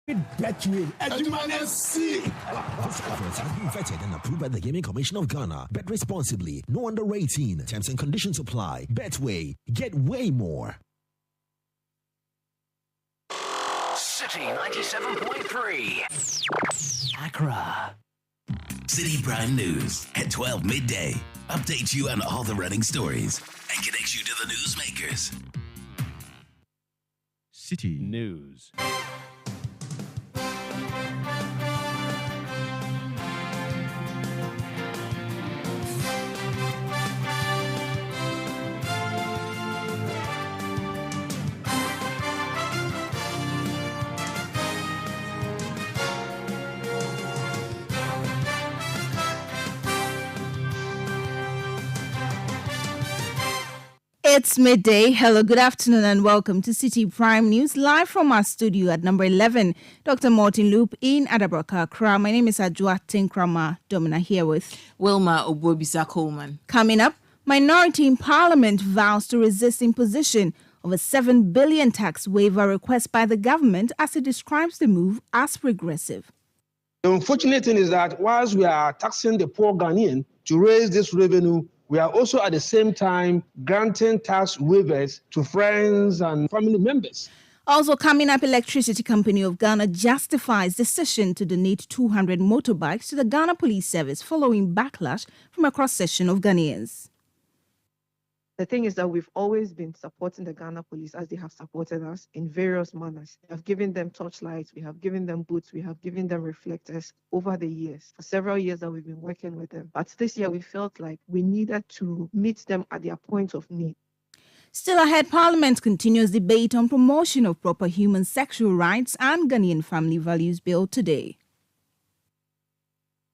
Betway, FC. This advert has been vetted and approved by the Gaming Commission of Ghana. Bet responsibly. No under 18. Terms and conditions apply. Betway. Get way more. Citi 97.3. Accra. Citi Prime News at 12 midday. Updates you on all the running stories and connects you to the newsmakers. Citi News. It's midday. Hello, good afternoon, and welcome to Citi Prime News, live from our studio at number 11, Dr. Martin Loop in Adabraka, Accra. My name is Ajwa Tinkrama Domina, here with Wilma Obobisa Coleman. Coming up, minority in Parliament vows to resist imposition of a 7 billion tax waiver request by the government as it describes the move as regressive. The unfortunate thing is that whilst we are taxing the poor Ghanaian to raise this revenue, we are also at the same time granting tax waivers to friends and family members. Also coming up, Electricity Company of Ghana justifies decision to donate 200 motorbikes to the Ghana Police Service following backlash from a cross-section of Ghanaians. The thing is that we've always been supporting the Ghana Police as they have supported us in various manners. We have given them torchlights, we have given them boots, we have given them reflectors over the years. For several years that we've been working with them. But this year we felt like we needed to meet them at their point of need. Still ahead, Parliament continues debate on promotion of proper human sexual rights and Ghanaian family values bill today.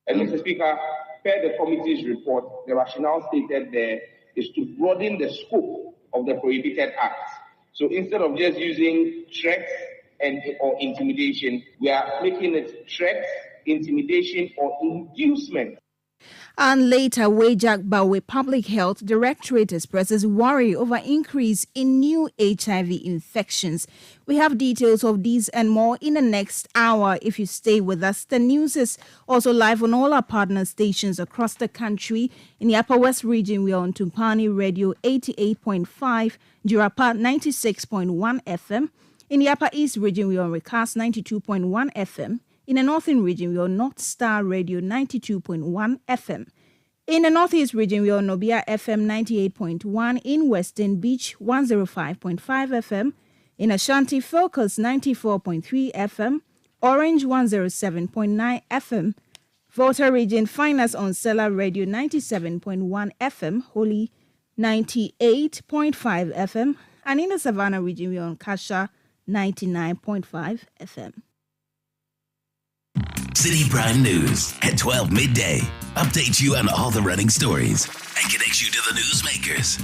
And Mr. Speaker, per the committee's report, the rationale stated there is to broaden the scope of the prohibited acts. So instead of just using threats or intimidation, we are making it threats, intimidation, or inducement. And later, Wajak Bawe Public Health Directorate expresses worry over increase in new HIV infections. We have details of these and more in the next hour if you stay with us. The news is also live on all our partner stations across the country. In the Upper West region, we are on Tumpani Radio 88.5, Jurapa 96.1 FM. In the Upper East region, we are on Recast 92.1 FM. In the Northern region, we are on North Star Radio 92.1 FM. In the Northeast region, we are on Nobia FM 98.1. In Western Beach, 105.5 FM. In Ashanti, Focus 94.3 FM. Orange, 107.9 FM. Volta region, find us on Sela Radio 97.1 FM. Holy 98.5 FM. And in the Savannah region, we are on Kasha 99.5 FM. Citi Prime News at 12 midday. Updates you on all the running stories and connects you to the newsmakers.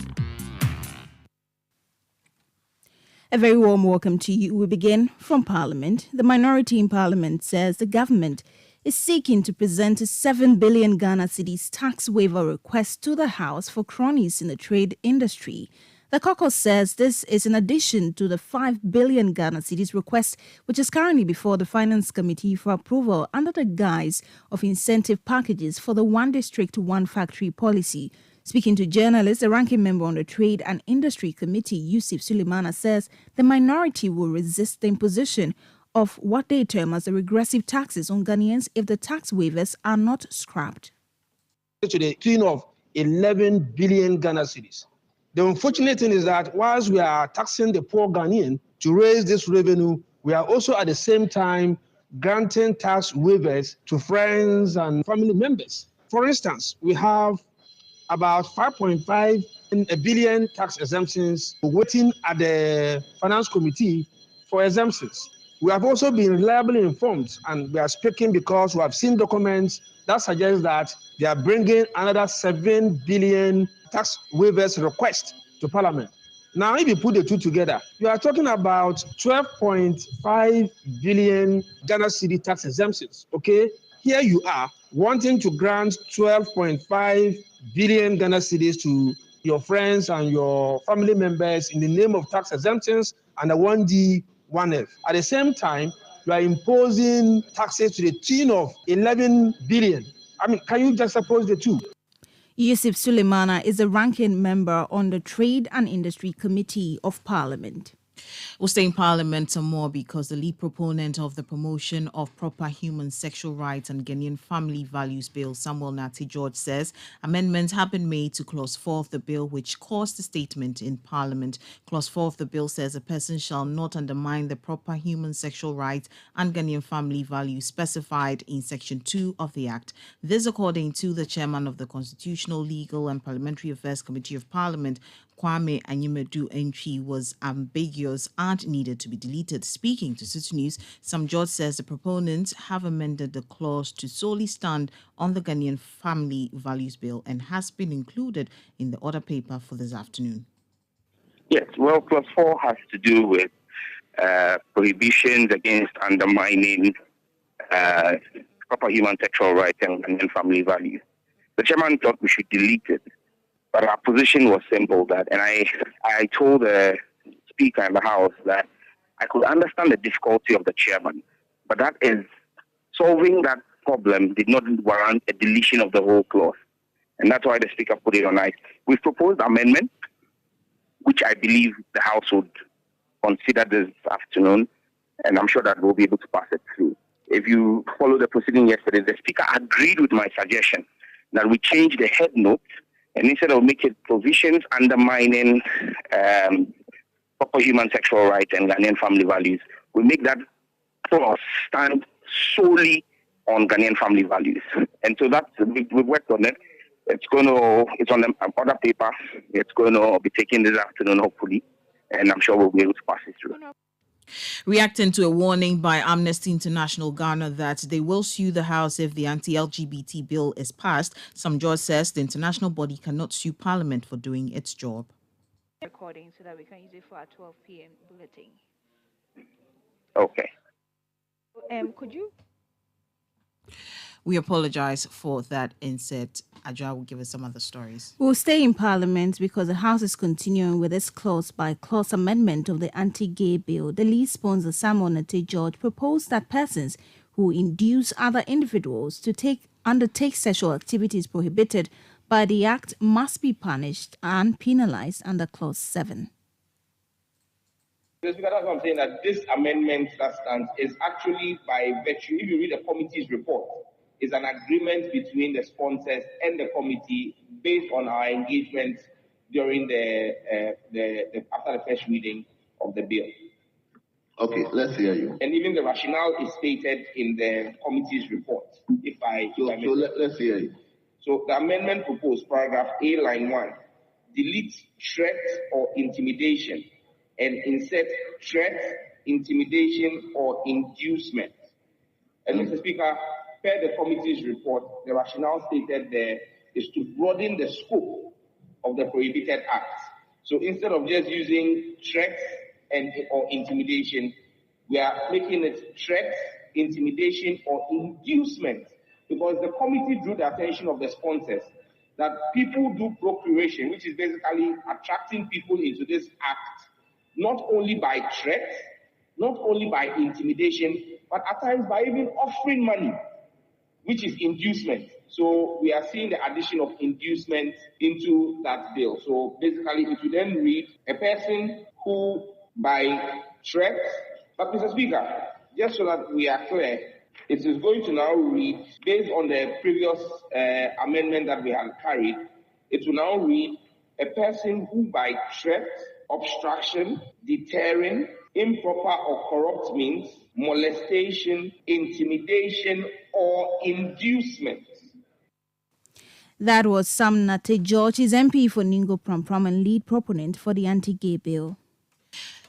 A very warm welcome to you. We begin from Parliament. The minority in Parliament says the government is seeking to present a 7 billion Ghana cedis tax waiver request to the House for cronies in the trade industry. The caucus says this is in addition to the 5 billion Ghana cedis request, which is currently before the Finance Committee for approval under the guise of incentive packages for the One District, One Factory policy. Speaking to journalists, the ranking member on the Trade and Industry Committee, Yusuf Suleimana, says the minority will resist the imposition of what they term as the regressive taxes on Ghanaians if the tax waivers are not scrapped. To the tune of 11 billion Ghana cedis. The unfortunate thing is that whilst we are taxing the poor Ghanaian to raise this revenue, we are also at the same time granting tax waivers to friends and family members. For instance, we have about 5.5 billion tax exemptions waiting at the Finance Committee for exemptions. We have also been reliably informed, and we are speaking because we have seen documents that suggest that they are bringing another 7 billion tax waivers request to Parliament. Now, if you put the two together, you are talking about 12.5 billion Ghana cedi tax exemptions. Okay, here you are wanting to grant 12.5 billion Ghana cedis to your friends and your family members in the name of tax exemptions and the 1D, 1F. At the same time, you are imposing taxes to the tune of 11 billion. I mean, can you just suppose the two? Yusuf Suleimana is a ranking member on the Trade and Industry Committee of Parliament. We'll stay in Parliament some more because the lead proponent of the promotion of proper human sexual rights and Ghanaian family values bill, Samuel Nati George, says amendments have been made to Clause 4 of the bill, which caused a statement in Parliament. Clause 4 of the bill says a person shall not undermine the proper human sexual rights and Ghanaian family values specified in Section 2 of the Act. This, according to the chairman of the Constitutional, Legal and Parliamentary Affairs Committee of Parliament, Kwame Anyimedu, entry was ambiguous and needed to be deleted. Speaking to Citi News, Sam George says the proponents have amended the clause to solely stand on the Ghanaian Family Values Bill and has been included in the order paper for this afternoon. Yes, well, Clause 4 has to do with prohibitions against undermining proper human sexual rights and Ghanaian family values. The chairman thought we should delete it. But our position was simple, and I told the Speaker in the House that I could understand the difficulty of the chairman, but that is solving that problem did not warrant a deletion of the whole clause. And that's why the Speaker put it on ice. We've proposed amendment, which I believe the House would consider this afternoon, and I'm sure that we'll be able to pass it through. If you follow the proceeding yesterday, the Speaker agreed with my suggestion that we change the head note, and instead of making provisions undermining proper human sexual rights and Ghanaian family values, we make that clause stand solely on Ghanaian family values. And so that's we've worked on it. It's on the order paper. It's going to be taken this afternoon, hopefully, and I'm sure we'll be able to pass it through. Reacting to a warning by Amnesty International Ghana that they will sue the House if the anti-LGBT bill is passed, Sam George says the international body cannot sue Parliament for doing its job. Recording so that we can use it for our 12 p.m. bulletin. Okay. Could you? We apologize for that insert. Ajwa will give us some other stories. We'll stay in Parliament because the House is continuing with its clause-by-clause amendment of the anti-gay bill. The lead sponsor, Samuel Nati George, proposed that persons who induce other individuals to undertake sexual activities prohibited by the Act must be punished and penalized under Clause 7. That's what I'm saying, that this amendment that stands is actually by virtue, if you read the committee's report, is an agreement between the sponsors and the committee based on our engagement during the after the first reading of the bill. Okay, let's hear you. And even the rationale is stated in the committee's report. Let's hear you. So the amendment proposed, paragraph A, line 1, delete threat or intimidation and insert threat, intimidation, or inducement. And Mr. Speaker, per the committee's report, the rationale stated there is to broaden the scope of the prohibited acts. So instead of just using threats or intimidation, we are making it threats, intimidation, or inducement, because the committee drew the attention of the sponsors that people do procuration, which is basically attracting people into this act, not only by threats, not only by intimidation, but at times by even offering money, which is inducement. So we are seeing the addition of inducement into that bill. So basically, it will then read a person who by threats, but Mr. Speaker, just so that we are clear, it is going to now read, based on the previous amendment that we had carried, it will now read a person who by threat, obstruction, deterring, improper or corrupt means, molestation, intimidation, or inducement. That was Sam Nati George, his MP for Ningo Pram and lead proponent for the anti-gay bill.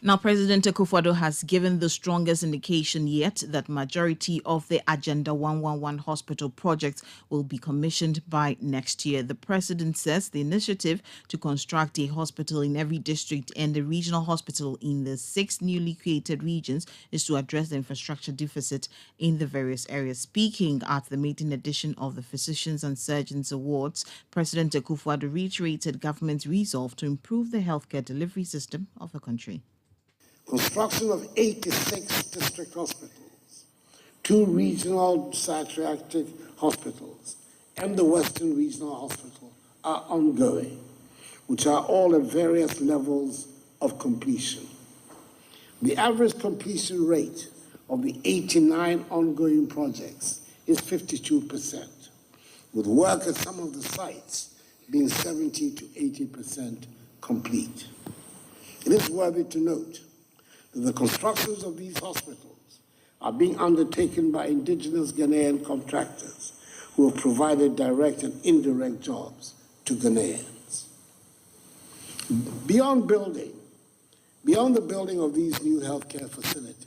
Now, President Akufo-Addo has given the strongest indication yet that majority of the Agenda 111 hospital projects will be commissioned by next year. The president says the initiative to construct a hospital in every district and a regional hospital in the 6 newly created regions is to address the infrastructure deficit in the various areas. Speaking at the maiden edition of the Physicians and Surgeons Awards, President Akufo-Addo reiterated government's resolve to improve the healthcare delivery system of the country. Construction of 86 district hospitals 2 regional psychiatric hospitals, and the Western Regional Hospital are ongoing, which are all at various levels of completion. The average completion rate of the 89 ongoing projects is 52%, with work at some of the sites being 70 to 80% complete. It is worthy to note that the constructions of these hospitals are being undertaken by indigenous Ghanaian contractors who have provided direct and indirect jobs to Ghanaians. Beyond the building of these new healthcare facilities,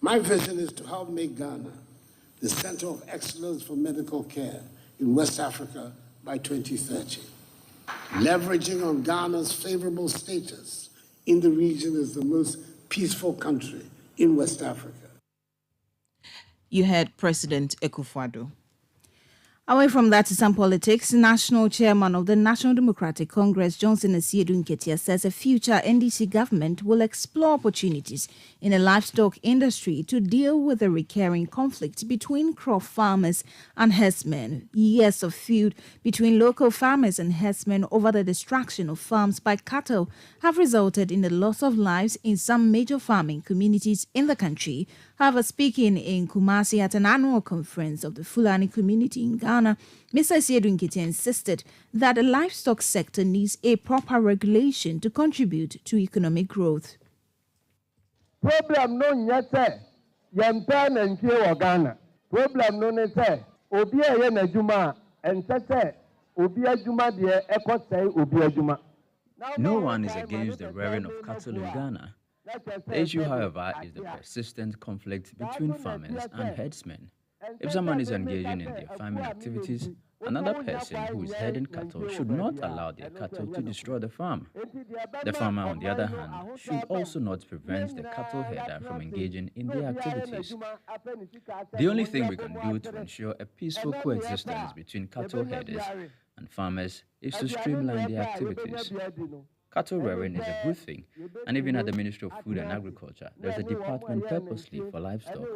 my vision is to help make Ghana the center of excellence for medical care in West Africa by 2030. Leveraging on Ghana's favorable status in the region as the most peaceful country in West Africa. You heard President Akufo-Addo. Away from that to some politics, National Chairman of the National Democratic Congress, Johnson Asiedu Nketia, says a future NDC government will explore opportunities in the livestock industry to deal with the recurring conflict between crop farmers and herdsmen. Years of feud between local farmers and herdsmen over the destruction of farms by cattle have resulted in the loss of lives in some major farming communities in the country. However, speaking in Kumasi at an annual conference of the Fulani community in Ghana, Mr. Asiedu Nketia insisted that the livestock sector needs a proper regulation to contribute to economic growth. Problem no nyete yempe na ntie wo Ghana. Problem no ne se obi eye na adwuma ensese obi adwuma de ekosai obi adwuma. No one is against the rearing of cattle in Ghana. The issue, however, is the persistent conflict between farmers and herdsmen. If someone is engaging in their farming activities, another person who is herding cattle should not allow their cattle to destroy the farm. The farmer, on the other hand, should also not prevent the cattle herder from engaging in their activities. The only thing we can do to ensure a peaceful coexistence between cattle herders and farmers is to streamline their activities. Cattle rearing is a good thing, and even at the Ministry of Food and Agriculture, there's a department purposely for livestock.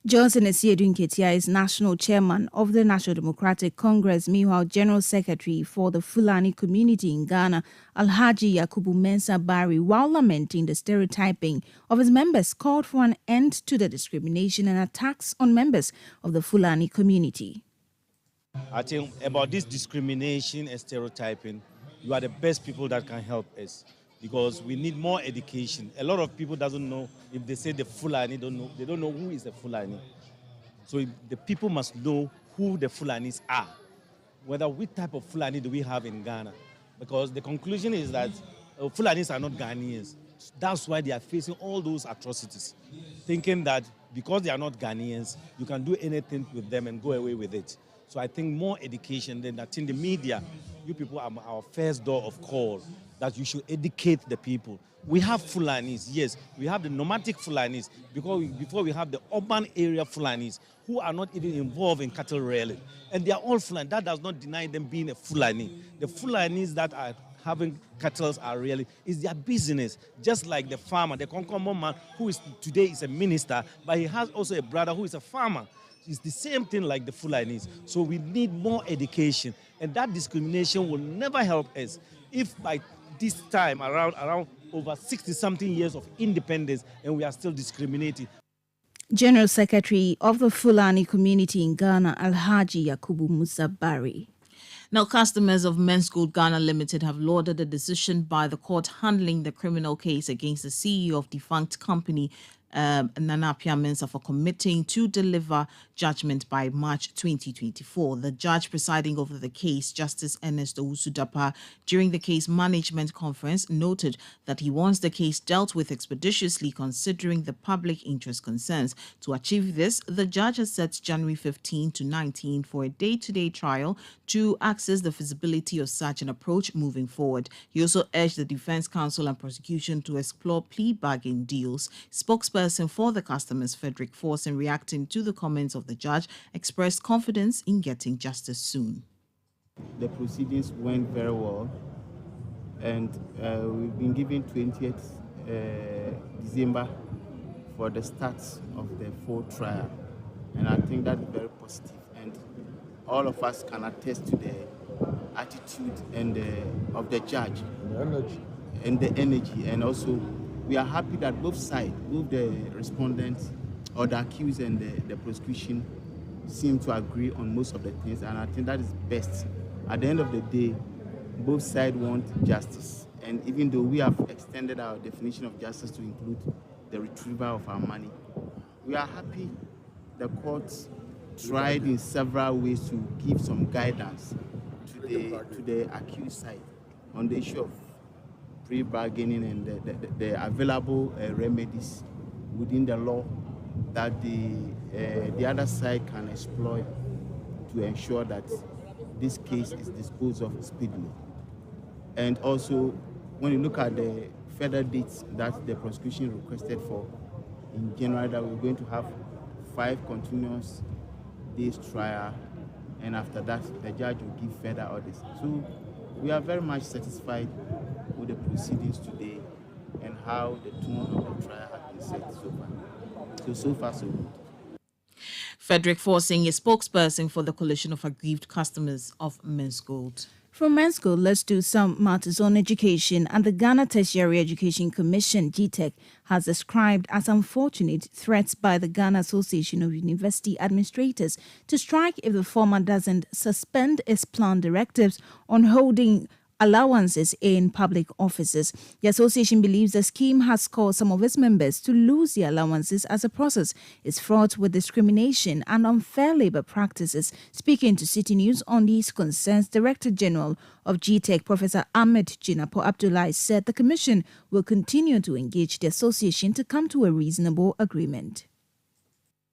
Johnson Asiedu Nketia is national chairman of the National Democratic Congress. Meanwhile, General Secretary for the Fulani community in Ghana, Alhaji Yakubu Mensah Bari, while lamenting the stereotyping of his members, called for an end to the discrimination and attacks on members of the Fulani community. I think about this discrimination and stereotyping, you are the best people that can help us, because we need more education. A lot of people doesn't know. If they say the Fulani, they don't know who is the Fulani. So the people must know who the Fulanis are, whether which type of Fulani do we have in Ghana, because the conclusion is that Fulanis are not Ghanaians. That's why they are facing all those atrocities, thinking that because they are not Ghanaians, you can do anything with them and go away with it. So I think more education, than that in the media, you people are our first door of call, that you should educate the people. We have Fulanis, yes, we have the nomadic Fulanis, before we have the urban area Fulanis, who are not even involved in cattle rearing. And they are all Fulani. That does not deny them being a Fulani. The Fulanis that are having cattle are really, is their business. Just like the farmer, the Konkomo man, who is today is a minister, but he has also a brother who is a farmer. It's the same thing like the Fulanis. So we need more education, and that discrimination will never help us. If by this time, around over 60-something years of independence, and we are still discriminating. General Secretary of the Fulani community in Ghana, Alhaji Yakubu Musa Bari. Now, customers of Men's Gold Ghana Limited have lauded the decision by the court handling the criminal case against the CEO of defunct company, Nana Appiah Mensah, for committing to deliver judgment by March 2024. The judge presiding over the case, Justice Ernest Owusu-Dapa, during the case management conference, noted that he wants the case dealt with expeditiously considering the public interest concerns. To achieve this, the judge has set January 15 to 19 for a day-to-day trial to assess the feasibility of such an approach moving forward. He also urged the defense counsel and prosecution to explore plea bargain deals. Spokesperson spokesperson for the customers, Frederick Force, in reacting to the comments of the judge, expressed confidence in getting justice soon. The proceedings went very well, and we've been given 20th December for the start of the full trial, and I think that's very positive, and all of us can attest to the attitude and of the judge, the energy, and also we are happy that both sides, both the respondents or the accused and the prosecution, seem to agree on most of the things, and I think that is best. At the end of the day, both sides want justice, and even though we have extended our definition of justice to include the retrieval of our money, we are happy the court tried in several ways to give some guidance to the accused side on the issue of pre-bargaining and the available remedies within the law that the other side can exploit to ensure that this case is disposed of speedily. And also, when you look at the further dates that the prosecution requested for in January, that we're going to have 5 continuous days trial, and after that the judge will give further orders. So we are very much satisfied with the proceedings today and how the tone of the trial has been set so far. So far so good. Frederick Forsing is spokesperson for the Coalition of Aggrieved Customers of Men's Gold. From Men's Gold, let's do some matters on education. And the Ghana Tertiary Education Commission, GTEC, has described as unfortunate threats by the Ghana Association of University Administrators to strike if the former doesn't suspend its planned directives on holding allowances in public offices. The association believes the scheme has caused some of its members to lose their allowances as the process is fraught with discrimination and unfair labor practices. Speaking to Citi News on these concerns, Director General of GTEC, Professor Ahmed Jinapo Abdullahi, said the Commission will continue to engage the association to come to a reasonable agreement.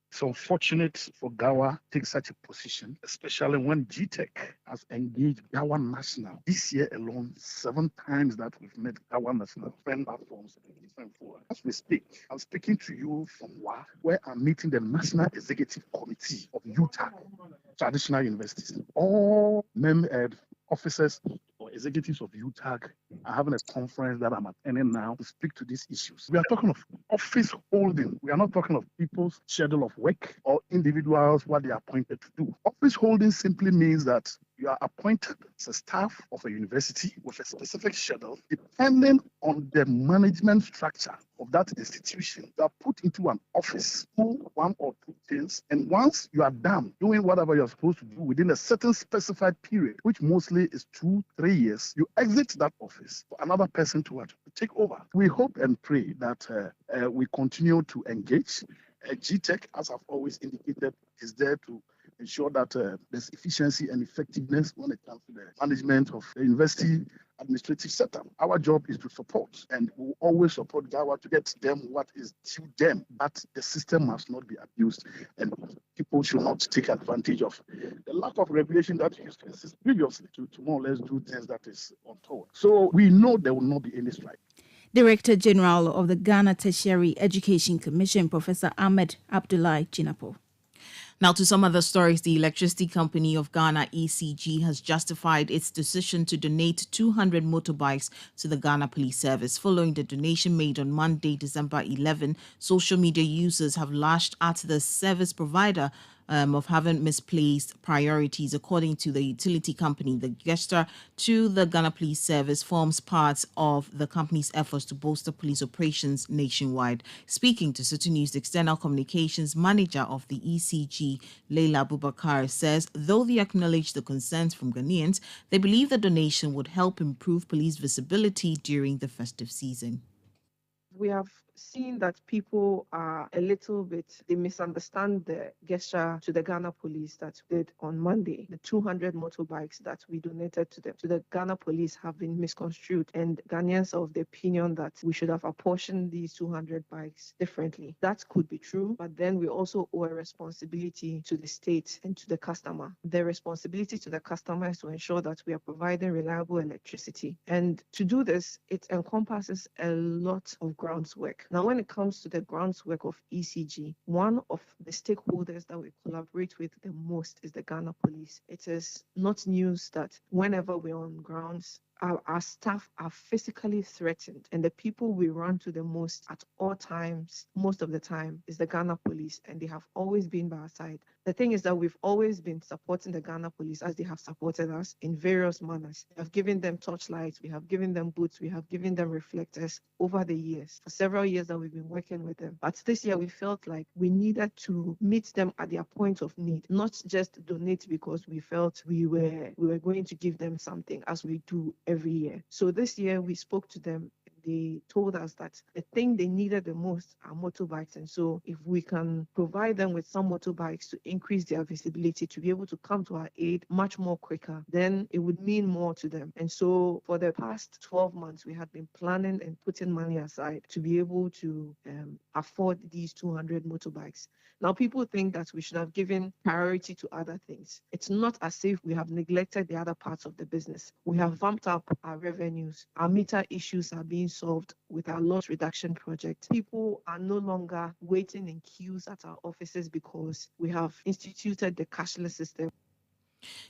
It's unfortunate for GAWA to take such a position, especially when GTEC has engaged GAWA National. This year alone, 7 times that we've met GAWA National friend platforms in different forums. As we speak, I'm speaking to you from WA, where I'm meeting the National Executive Committee of UTAC, traditional universities. All officers or executives of UTAG are having a conference that I'm attending now to speak to these issues. We are talking of office holding. We are not talking of people's schedule of work or individuals what they are appointed to do. Office holding simply means that you are appointed as a staff of a university with a specific schedule. Depending on the management structure of that institution, you are put into an office, do 1 or 2 things, and once you are done doing whatever you're supposed to do within a certain specified period, which mostly is 2-3 years, you exit that office for another person to take over. We hope and pray that we continue to engage. GTEC, as I've always indicated, is there to ensure that there's efficiency and effectiveness when it comes to the management of the university administrative setup. Our job is to support, and we'll always support GAWA to get them what is due them. But the system must not be abused, and people should not take advantage of the lack of regulation that used to exist previously to more or less do things that is untoward. So we know there will not be any strike. Director General of the Ghana Tertiary Education Commission, Professor Ahmed Abdullahi Jinapo. Now to some other stories. The Electricity Company of Ghana, ECG, has justified its decision to donate 200 motorbikes to the Ghana Police Service. Following the donation made on Monday, December 11, social media users have lashed at the service provider of having misplaced priorities. According to the utility company, the gesture to the Ghana Police Service forms part of the company's efforts to bolster police operations nationwide. Speaking to Citi News, the external communications manager of the ECG, Leila Abubakar, says though they acknowledge the concerns from Ghanaians, they believe the donation would help improve police visibility during the festive season. We have seen that people are a little bit, they misunderstand the gesture to the Ghana police that we did on Monday. The 200 motorbikes that we donated to them, to the Ghana police, have been misconstrued, and Ghanaians are of the opinion that we should have apportioned these 200 bikes differently. That could be true, but then we also owe a responsibility to the state and to the customer. The responsibility to the customer is to ensure that we are providing reliable electricity. And to do this, it encompasses a lot of grounds work. work. Now, when it comes to the grounds work of ECG, one of the stakeholders that we collaborate with the most is the Ghana Police. It is not news that whenever we're on grounds, our staff are physically threatened, and the people we run to the most at all times, most of the time, is the Ghana Police, and they have always been by our side. The thing is that we've always been supporting the Ghana Police as they have supported us in various manners. We have given them torchlights, we have given them boots, we have given them reflectors over the years. For several years that we've been working with them. But this year we felt like we needed to meet them at their point of need, not just donate because we felt we were going to give them something as we do every year. So this year we spoke to them. They told us that the thing they needed the most are motorbikes. And so if we can provide them with some motorbikes to increase their visibility, to be able to come to our aid much more quicker, then it would mean more to them. And so for the past 12 months, we had been planning and putting money aside to be able to afford these 200 motorbikes. Now, people think that we should have given priority to other things. It's not as if we have neglected the other parts of the business. We have vamped up our revenues. Our meter issues are being solved with our loss reduction project. People are no longer waiting in queues at our offices because we have instituted the cashless system.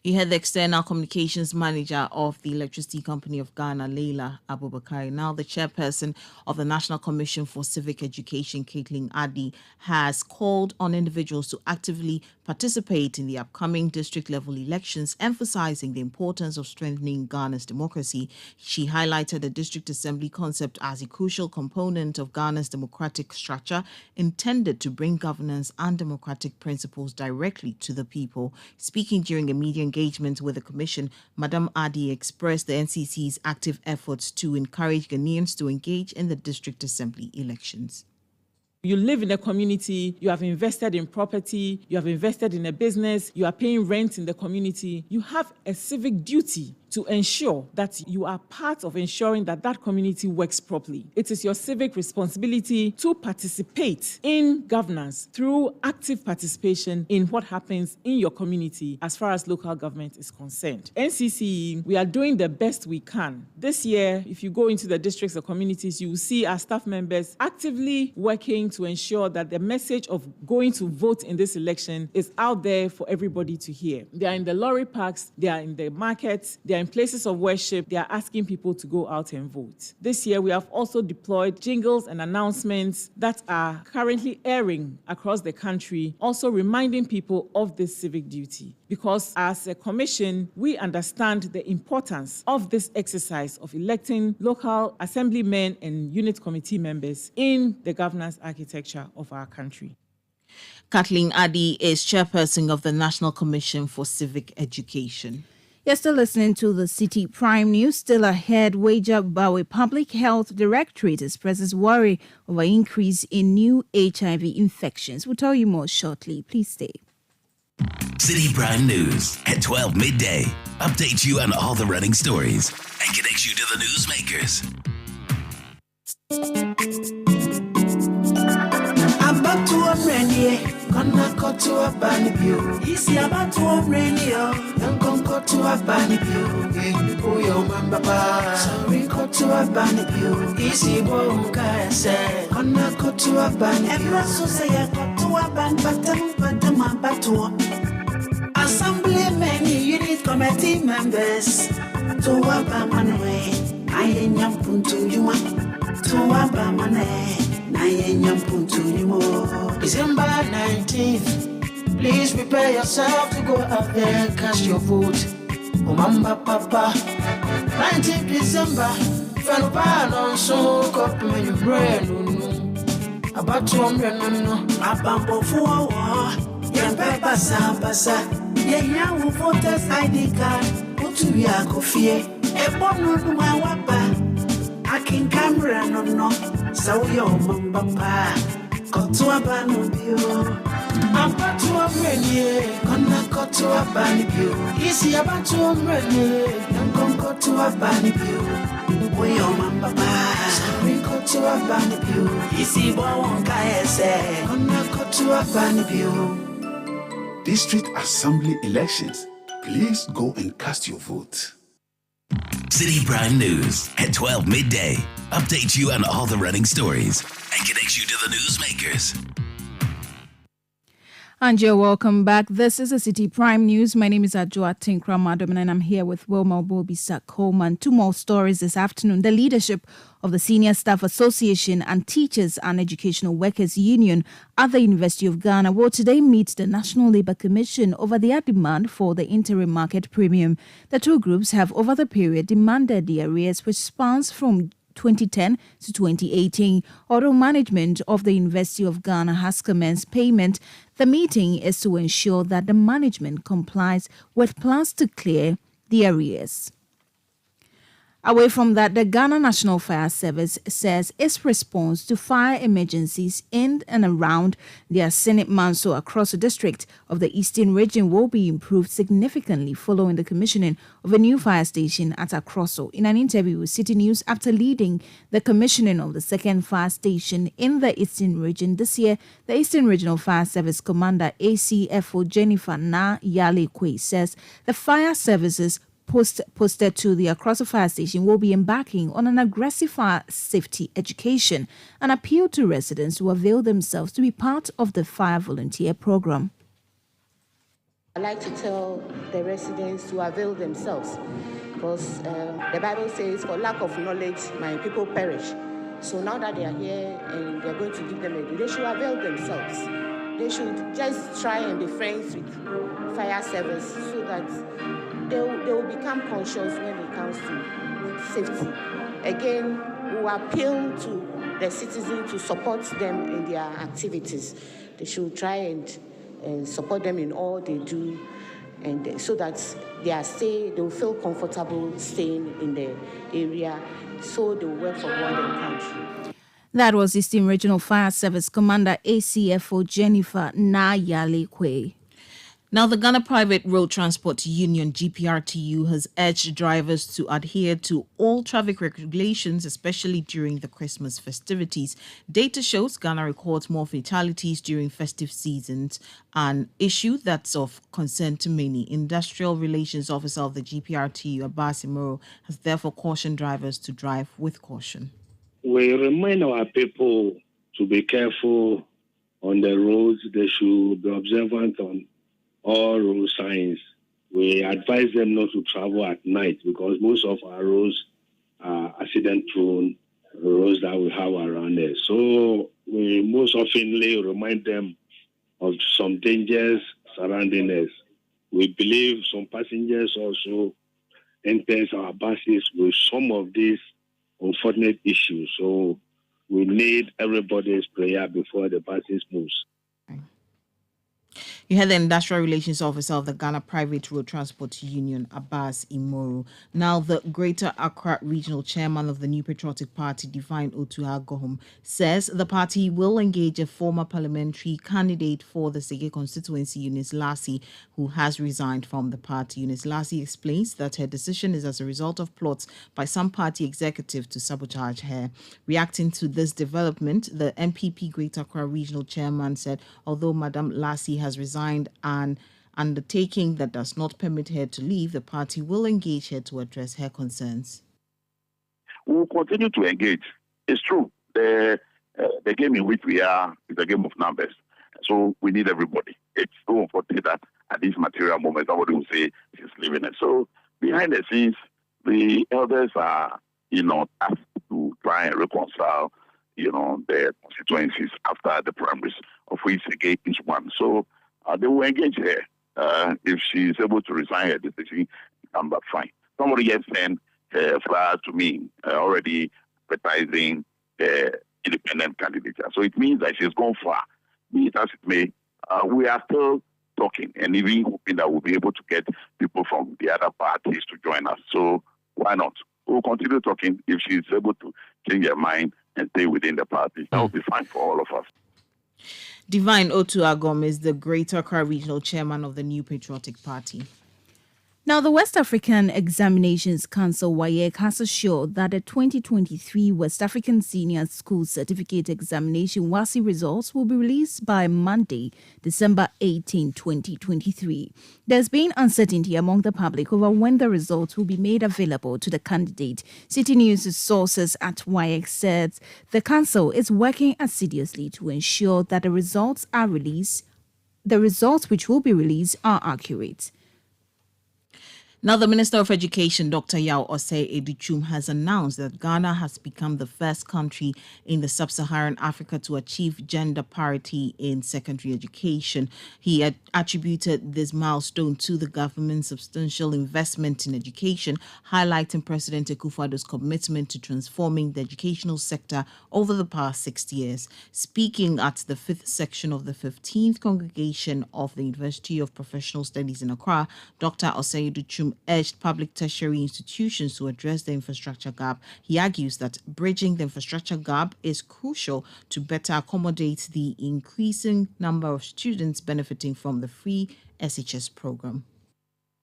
You heard the external communications manager of the Electricity Company of Ghana, Leila Abubakar. Now, the chairperson of the National Commission for Civic Education, Caitlin Addy, has called on individuals to actively participate in the upcoming district-level elections, emphasizing the importance of strengthening Ghana's democracy. She highlighted the district assembly concept as a crucial component of Ghana's democratic structure, intended to bring governance and democratic principles directly to the people. Speaking during a media engagement with the Commission, Madam Addy expressed the NCC's active efforts to encourage Ghanaians to engage in the district assembly elections. You live in a community, you have invested in property, you have invested in a business, you are paying rent in the community. You have a civic duty to ensure that you are part of ensuring that that community works properly. It is your civic responsibility to participate in governance through active participation in what happens in your community as far as local government is concerned. NCCE, we are doing the best we can. This year, if you go into the districts or communities, you will see our staff members actively working to ensure that the message of going to vote in this election is out there for everybody to hear. They are in the lorry parks, they are in the markets, they are in places of worship, they are asking people to go out and vote. This year, we have also deployed jingles and announcements that are currently airing across the country, also reminding people of this civic duty. Because as a commission, we understand the importance of this exercise of electing local assemblymen and unit committee members in the governance architecture of our country. Kathleen Addy is chairperson of the National Commission for Civic Education. You're still listening to the Citi Prime News. Still ahead, Wajak Bawe Public Health Directorate expresses worry over increase in new HIV infections. We'll tell you more shortly. Please stay. Citi Prime News at 12 midday. Update you on all the running stories and connects you to the newsmakers. About to a rainy, gonna go to a bunny view. Easy about to a rainy, young go to a bunny view. Oh, your mamba, sorry, go to a bunny view. Easy won't say, gonna go to a bunny view. And also say, I go to a bunny, but my battle. Assembly many unit committee members to a bamane. I ain't yampun to you, to a bamane. December 19th, please prepare yourself to go out there and cast your vote. Oh, Mamba Papa, 19th December, fellow Palon, so got me your brain. About 200, no, a bump for a war. Young Peppa Sambasa, young voters ID card, put to Yako fear. A bomb to my wapa. I can camera no. So yo mamba got to a banubio. I'm got to a menu, gonna go to a banubio. Easy about to a menu, I'm gonna go to a banubio. We yo mamba sorry, go to a banubio. Easy boy won't say, gonna go to a banubio. District Assembly elections. Please go and cast your vote. Citi Prime News at 12 midday. Update you on all the running stories and connects you to the newsmakers. And you're welcome back. This is a Citi Prime News. My name is Adjoa Tinkra Madam, and I'm here with Wilma Bobisa Coleman. Two more stories this afternoon. The leadership of the Senior Staff Association and Teachers and Educational Workers Union at the University of Ghana will today meet the National Labour Commission over their demand for the interim market premium. The two groups have over the period demanded the arrears, which spans from 2010 to 2018. Although management of the University of Ghana has commenced payment, the meeting is to ensure that the management complies with plans to clear the arrears. Away from that, the Ghana National Fire Service says its response to fire emergencies in and around the Asenit Manso across the district of the Eastern region will be improved significantly following the commissioning of a new fire station at Akroso. In an interview with Citi News after leading the commissioning of the second fire station in the Eastern region this year, the Eastern Regional Fire Service Commander ACFO Jennifer Na Yale Kwe says the fire services posted to the Akroso Fire Station will be embarking on an aggressive fire safety education and appeal to residents to avail themselves to be part of the fire volunteer program. I'd like to tell the residents to avail themselves because the Bible says, for lack of knowledge, my people perish. So now that they are here and they're going to give them a they should avail themselves. They should just try and be friends with fire service so that they will become conscious when it comes to safety. Again, we appeal to the citizens to support them in their activities. They should try and support them in all they do, and so that they will feel comfortable staying in the area, so they will work for God and country. That was Eastern Regional Fire Service Commander ACFO Jennifer Na Yale Kwe. Now, the Ghana Private Road Transport Union, GPRTU, has urged drivers to adhere to all traffic regulations, especially during the Christmas festivities. Data shows Ghana records more fatalities during festive seasons, an issue that's of concern to many. Industrial Relations Officer of the GPRTU, Abbas Imoro, has therefore cautioned drivers to drive with caution. We remind our people to be careful on the roads. They should be observant on all road signs. We advise them not to travel at night because most of our roads are accident-prone roads that we have around there. So we most often remind them of some dangers surrounding us. We believe some passengers also enter our buses with some of these unfortunate issues. So we need everybody's prayer before the buses moves. You had the Industrial Relations Officer of the Ghana Private Road Transport Union, Abbas Imoro. Now, the Greater Accra Regional Chairman of the New Patriotic Party, Divine Otuagohom, says the party will engage a former parliamentary candidate for the Sege constituency, Eunice Lassie, who has resigned from the party. Eunice Lassie explains that her decision is as a result of plots by some party executives to sabotage her. Reacting to this development, the MPP Greater Accra Regional Chairman said, although Madam Lassie has resigned an undertaking that does not permit her to leave, the party will engage her to address her concerns. We will continue to engage. It's true. The game in which we are is a game of numbers. So we need everybody. It's so unfortunate that at this material moment, somebody will say she's leaving it. So behind the scenes, the elders are, asked to try and reconcile, their constituencies after the primaries, of which Sege is one. So they will engage her. If she is able to resign her decision, come back fine. Somebody has sent a flyer to me already advertising the independent candidature. So it means that she's gone far. Be it as it may, we are still talking and even hoping that we'll be able to get people from the other parties to join us. So why not? We'll continue talking. If she's able to change her mind and stay within the party, that will be fine for all of us. Divine Otuagom is the Greater Accra Regional Chairman of the New Patriotic Party. Now, the West African Examinations Council, WAEC, has assured that the 2023 West African Senior School Certificate Examination WASSCE results will be released by Monday, December 18, 2023. There's been uncertainty among the public over when the results will be made available to the candidate. Citi News' sources at WAEC said the council is working assiduously to ensure that the results which will be released are accurate. Now, the Minister of Education, Dr. Yao Osei Educhum, has announced that Ghana has become the first country in the sub-Saharan Africa to achieve gender parity in secondary education. He attributed this milestone to the government's substantial investment in education, highlighting President Akufo-Addo's commitment to transforming the educational sector over the past 6 years. Speaking at the 5th section of the 15th Congregation of the University of Professional Studies in Accra, Dr. Osei Educhum urged public tertiary institutions to address the infrastructure gap. He argues that bridging the infrastructure gap is crucial to better accommodate the increasing number of students benefiting from the free SHS program.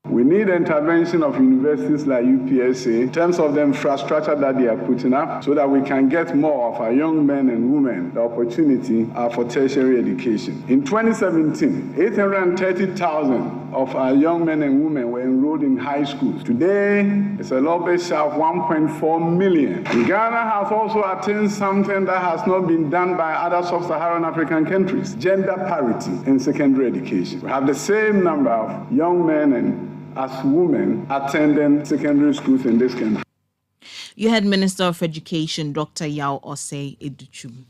We need intervention of universities like UPSA in terms of the infrastructure that they are putting up so that we can get more of our young men and women the opportunity for tertiary education. In 2017, 830,000 of our young men and women were enrolled in high schools. Today, it's a little bit shy of 1.4 million. And Ghana has also attained something that has not been done by other sub-Saharan African countries: gender parity in secondary education. We have the same number of young men and as women attending secondary schools in this country. You heard Minister of Education, Dr. Yao Osei Educhum.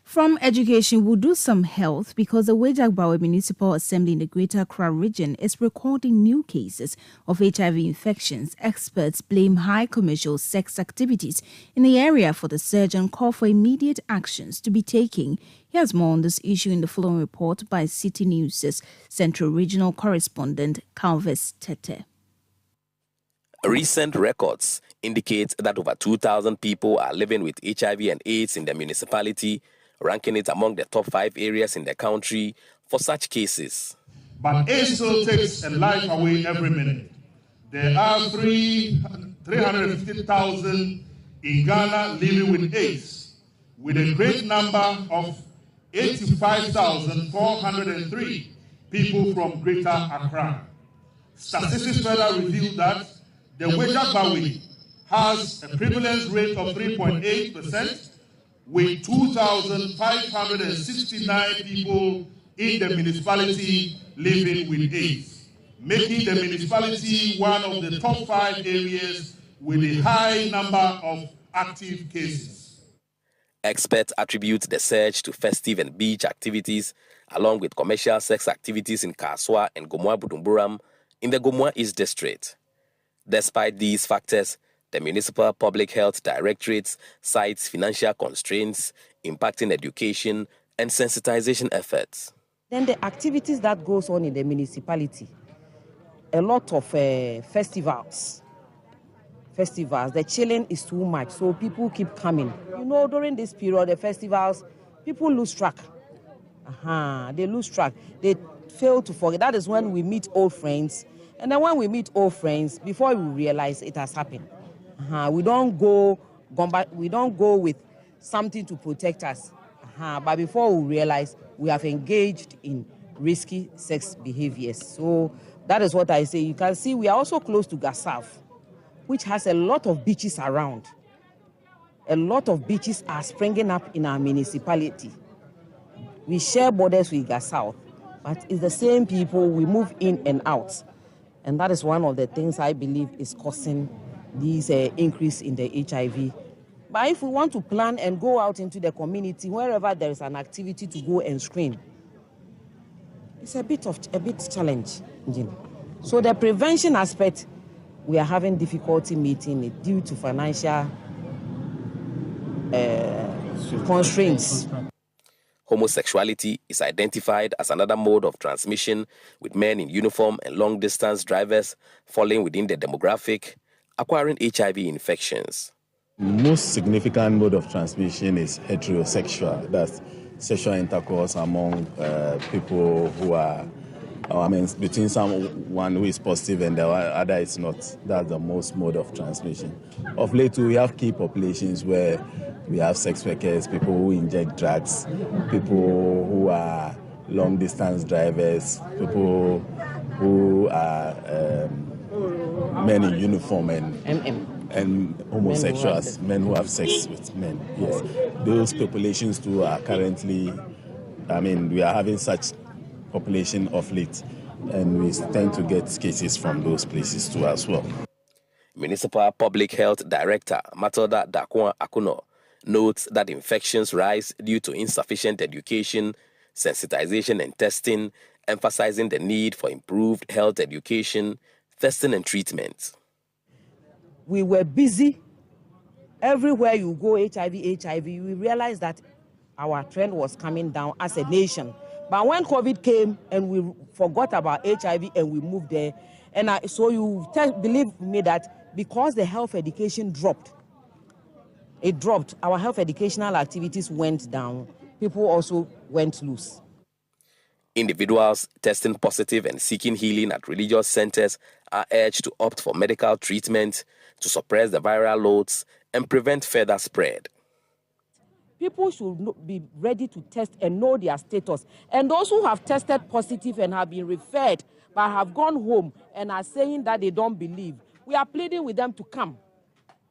From education, we'll do some health because the Wejak-Bawe Municipal Assembly in the Greater Accra region is recording new cases of HIV infections. Experts blame high commercial sex activities in the area for the surge and call for immediate actions to be taken. Here's more on this issue in the following report by Citi News' Central Regional Correspondent Calvis Tete. Recent records indicate that over 2,000 people are living with HIV and AIDS in the municipality, ranking it among the top 5 areas in the country for such cases. But AIDS still takes a life away every minute. There are 350,000 in Ghana living with AIDS, with a great number of 85,403 people from Greater Accra. Statistics further reveal that the Wejak-Bawe has a prevalence rate of 3.8%, with 2,569 people in the municipality living with AIDS, making the municipality one of the top 5 areas with a high number of active cases. Experts attribute the surge to festive and beach activities, along with commercial sex activities in Kaswa and Gomoa Budumburam in the Gomoa East District. Despite these factors, the Municipal Public Health Directorate cites financial constraints impacting education and sensitization efforts. Then the activities that goes on in the municipality, a lot of festivals, the chilling is too much, so people keep coming. You know, during this period, the festivals, people lose track. They lose track. They fail to forget. That is when we meet old friends. And then when we meet old friends, before we realize it has happened. We don't go with something to protect us. But before we realize, we have engaged in risky sex behaviors. So that is what I say. You can see we are also close to Gassav, which has a lot of beaches around. A lot of beaches are springing up in our municipality. We share borders with Gassav, but it's the same people, we move in and out. And that is one of the things I believe is causing this increase in the HIV. But if we want to plan and go out into the community, wherever there is an activity to go and screen, it's a bit challenge. So the prevention aspect, we are having difficulty meeting it due to financial constraints. Homosexuality is identified as another mode of transmission, with men in uniform and long-distance drivers falling within the demographic, acquiring HIV infections. Most significant mode of transmission is heterosexual. That's sexual intercourse among people who are between someone who is positive and the other is not. That's the most mode of transmission. Of late, we have key populations where we have sex workers, people who inject drugs, people who are long-distance drivers, people who are men in uniform and homosexuals, men who have sex with men. Yes, those populations too are currently, we are having such population of late, and we tend to get cases from those places too as well. Municipal Public Health Director Matilda Dakwa Akuno notes that infections rise due to insufficient education, sensitization and testing, emphasizing the need for improved health education, testing and treatment. We were busy. Everywhere you go, HIV, we realized that our trend was coming down as a nation. But when COVID came and we forgot about HIV and we moved there, and so you believe me that because the health education dropped, our health educational activities went down, people also went loose. Individuals testing positive and seeking healing at religious centers are urged to opt for medical treatment to suppress the viral loads and prevent further spread. People should be ready to test and know their status. And those who have tested positive and have been referred but have gone home and are saying that they don't believe, we are pleading with them to come.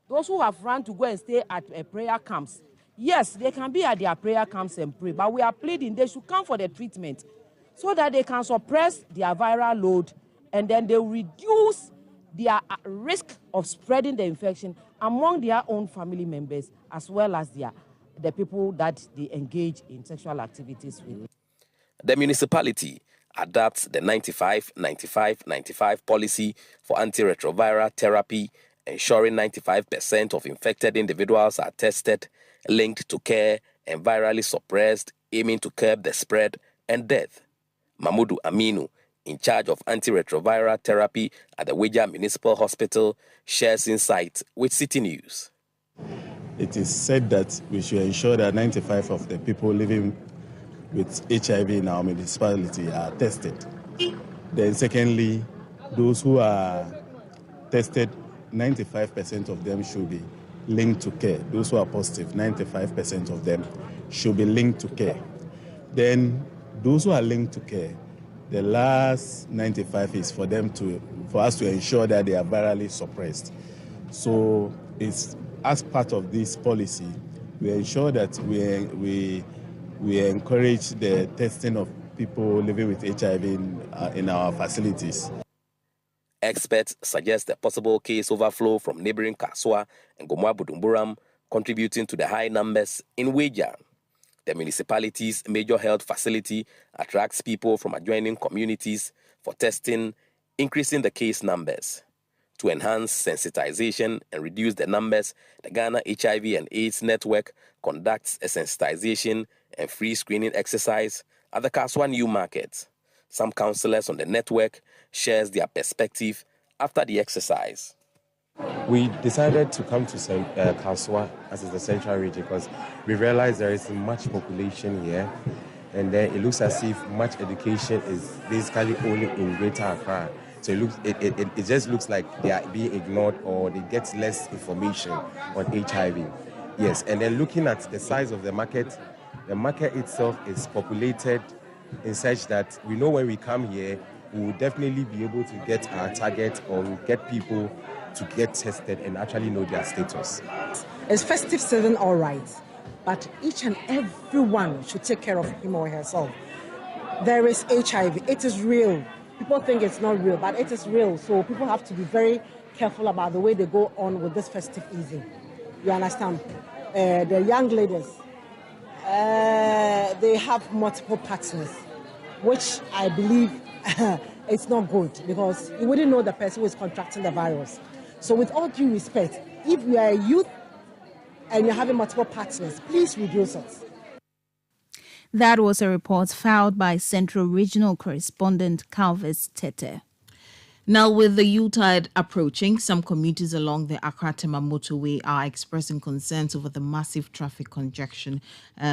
Those who have run to go and stay at prayer camps, yes, they can be at their prayer camps and pray, but we are pleading they should come for the treatment so that they can suppress their viral load and then they will reduce their risk of spreading the infection among their own family members as well as the people that they engage in sexual activities with. The municipality adopts the 95-95-95 policy for antiretroviral therapy, ensuring 95% of infected individuals are tested, linked to care, and virally suppressed, aiming to curb the spread and death. Mahmudu Aminu, in charge of antiretroviral therapy at the Weja Municipal Hospital, shares insight with Citi News. It is said that we should ensure that 95% of the people living with HIV in our municipality are tested. Then secondly, those who are tested, 95% of them should be linked to care. Those who are positive, 95% of them should be linked to care. Then those who are linked to care, the last 95 is for us to ensure that they are virally suppressed. So it's as part of this policy, we ensure that we encourage the testing of people living with HIV in our facilities. Experts suggest a possible case overflow from neighboring Kaswa and Gomoa Budumburam, contributing to the high numbers in Weja. The municipality's major health facility attracts people from adjoining communities for testing, increasing the case numbers. To enhance sensitization and reduce the numbers, the Ghana HIV and AIDS Network conducts a sensitization and free screening exercise at the Kaswa New Market. Some councillors on the network shares their perspective after the exercise. We decided to come to Kaswa as is the central region because we realized there is much population here, and then it looks as if much education is basically only in Greater Accra. So it just looks like they are being ignored or they get less information on HIV. Yes, and then looking at the size of the market itself is populated in such that we know when we come here, we will definitely be able to get our target or get people to get tested and actually know their status. It's festive season, all right, but each and everyone should take care of him or herself. There is HIV. It is real. People think it's not real, but it is real. So people have to be very careful about the way they go on with this festive season. You understand? The young ladies, they have multiple partners, which I believe it's not good because you wouldn't know the person who is contracting the virus. So with all due respect, if you are a youth and you're having multiple partners, please reduce it. That was a report filed by Central Regional Correspondent Calvis Tete. Now, with the Yuletide approaching, some commuters along the Accra-Tema motorway are expressing concerns over the massive traffic congestion.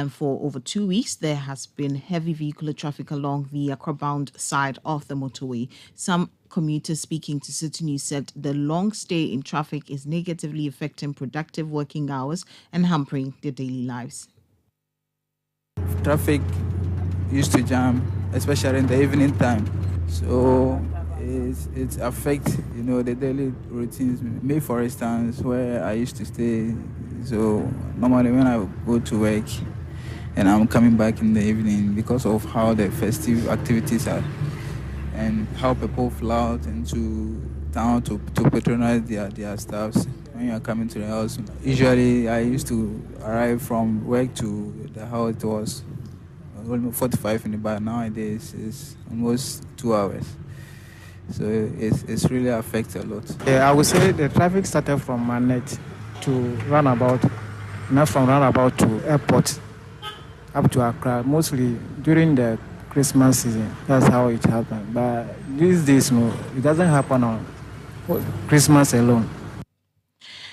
For over 2 weeks, there has been heavy vehicular traffic along the Accra-bound side of the motorway. Some commuters speaking to Citi News said the long stay in traffic is negatively affecting productive working hours and hampering their daily lives. Traffic used to jam, especially in the evening time. So it affects, the daily routines. Me, for instance, where I used to stay. So normally when I go to work and I'm coming back in the evening, because of how the festive activities are and how people flow out into town to patronize their staffs. When you are coming to the house, usually I used to arrive from work to the house. It was almost 45 minutes, but nowadays it's almost 2 hours. So it's really affects a lot. Yeah, I would say the traffic started from Manet to Roundabout, not from Roundabout to Airport, up to Accra, mostly during the Christmas season. That's how it happened. But these days, no, it doesn't happen on Christmas alone.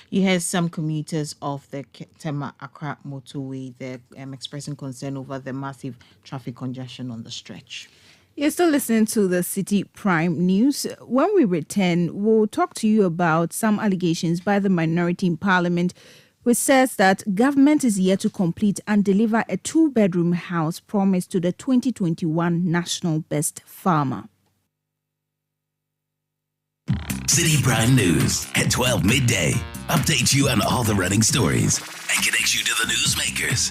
You heard some commuters of the Tema Accra motorway there expressing concern over the massive traffic congestion on the stretch. You're still listening to the Citi Prime News. When we return, we'll talk to you about some allegations by the minority in Parliament, which says that government is yet to complete and deliver a 2-bedroom house promised to the 2021 National Best Farmer. Citi Prime News at 12 midday. Update you on all the running stories and connects you to the newsmakers.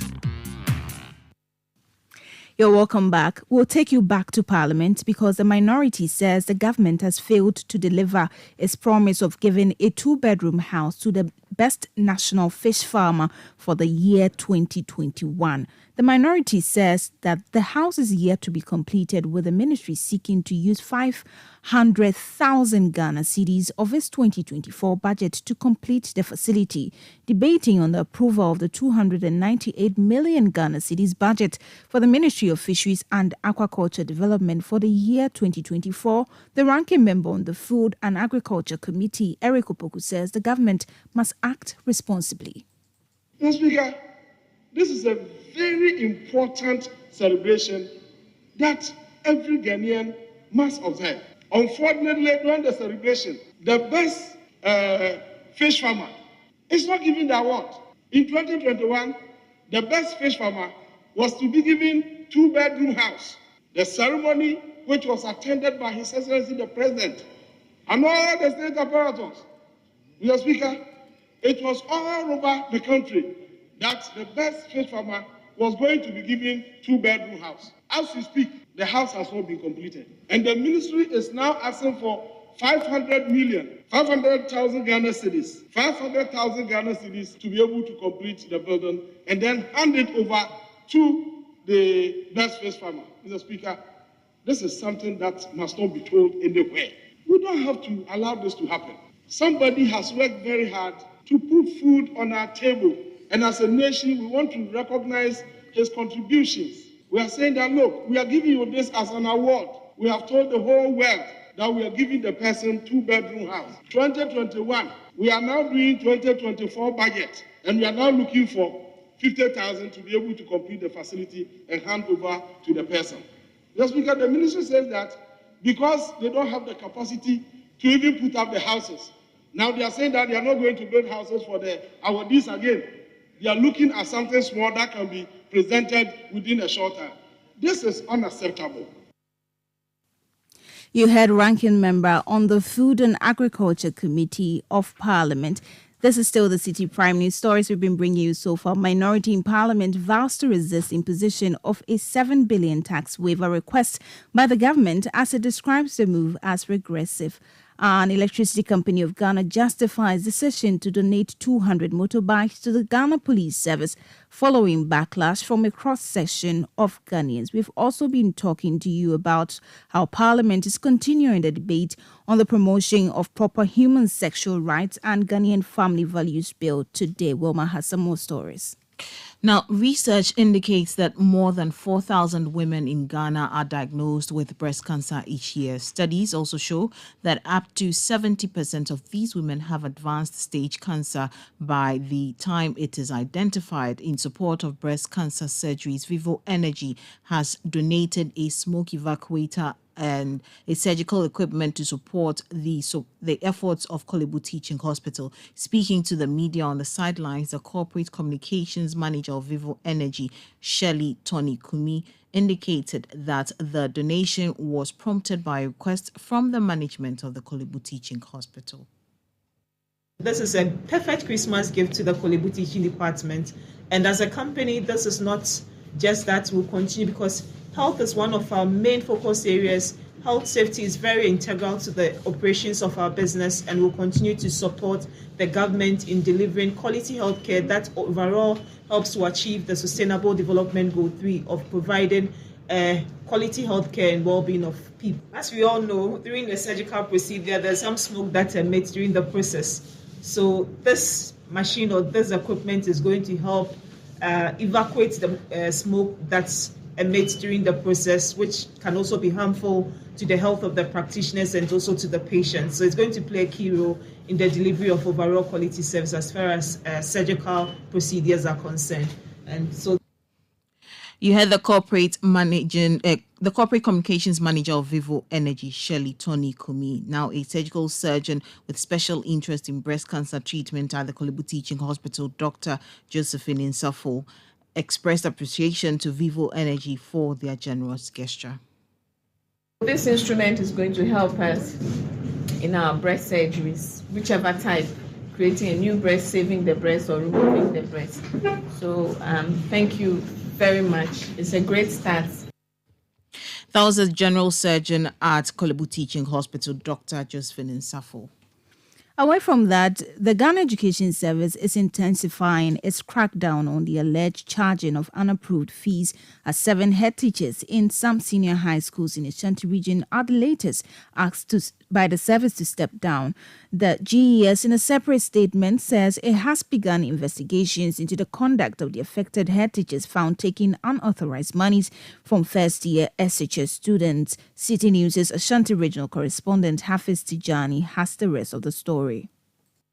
You're welcome back. We'll take you back to Parliament because the minority says the government has failed to deliver its promise of giving a 2-bedroom house to the best national fish farmer for the year 2021. The minority says that the house is yet to be completed, with the ministry seeking to use 500,000 Ghana cedis of its 2024 budget to complete the facility, debating on the approval of the 298 million Ghana cedis budget for the Ministry of Fisheries and Aquaculture Development for the year 2024. The ranking member on the Food and Agriculture Committee, Eric Opoku, says the government must act responsibly. Mr. Speaker, this is a very important celebration that every Ghanaian must observe. Unfortunately, during the celebration, the best fish farmer is not given the award. In 2021, the best fish farmer was to be given 2-bedroom house. The ceremony, which was attended by His Excellency the President and all the state apparatus, Mr. Speaker, it was all over the country that the best fish farmer was going to be given 2-bedroom house. As we speak, the house has not been completed. And the ministry is now asking for 500,000 Ghana cedis, 500,000 Ghana cedis to be able to complete the building and then hand it over to the best fish farmer. Mr. Speaker, this is something that must not be told anywhere. We don't have to allow this to happen. Somebody has worked very hard to put food on our table. And as a nation, we want to recognize his contributions. We are saying that, look, we are giving you this as an award. We have told the whole world that we are giving the person 2-bedroom house. 2021, we are now doing 2024 budget, and we are now looking for 50,000 to be able to complete the facility and hand over to the person. Just because the ministry says that because they don't have the capacity to even put up the houses. Now they are saying that they are not going to build houses for the awardees again. They are looking at something small that can be presented within a short time. This is unacceptable. You heard ranking member on the Food and Agriculture Committee of Parliament. This is still the Citi Prime News stories we've been bringing you so far. Minority in Parliament vows to resist imposition of a 7 billion tax waiver request by the government as it describes the move as regressive. An electricity company of Ghana justifies decision to donate 200 motorbikes to the Ghana Police Service following backlash from a cross-section of Ghanaians. We've also been talking to you about how Parliament is continuing the debate on the promotion of proper human sexual rights and Ghanaian family values bill today. Wilma has some more stories. Now, research indicates that more than 4,000 women in Ghana are diagnosed with breast cancer each year. Studies also show that up to 70% of these women have advanced stage cancer by the time it is identified. In support of breast cancer surgeries, Vivo Energy has donated a smoke evacuator and a surgical equipment to support the efforts of Kolebu Teaching Hospital. Speaking to the media on the sidelines, the corporate communications manager of Vivo Energy, Shelley Tony Kumi, indicated that the donation was prompted by a request from the management of the Kolebu Teaching Hospital. This is a perfect Christmas gift to the Kolebu Teaching Department. And as a company, this is not just that we'll continue, because health is one of our main focus areas. Health safety is very integral to the operations of our business, and we'll continue to support the government in delivering quality healthcare that overall helps to achieve the Sustainable Development Goal 3 of providing quality healthcare and well-being of people. As we all know, during the surgical procedure, there's some smoke that emits during the process. So this machine or this equipment is going to help evacuate the smoke that's emits during the process, which can also be harmful to the health of the practitioners and also to the patients. So it's going to play a key role in the delivery of overall quality service as far as surgical procedures are concerned. And so you heard the corporate communications manager of Vivo Energy, Shelley Tony Kumi. Now, a surgical surgeon with special interest in breast cancer treatment at the Kolebu Teaching Hospital, Dr. Josephine Insafo, expressed appreciation to Vivo Energy for their generous gesture. This instrument is going to help us in our breast surgeries, whichever type, creating a new breast, saving the breast, or removing the breast. So thank you very much. It's a great start. That was the general surgeon at Kolebu Teaching Hospital, Dr. Josephine Insafo. Away from that, the Ghana Education Service is intensifying its crackdown on the alleged charging of unapproved fees as 7 head teachers in some senior high schools in the Ashanti region are the latest asked by the service to step down. The GES, in a separate statement, says it has begun investigations into the conduct of the affected head teachers found taking unauthorized monies from first-year SHS students. Citi News' Ashanti regional correspondent Hafiz Tijani has the rest of the story.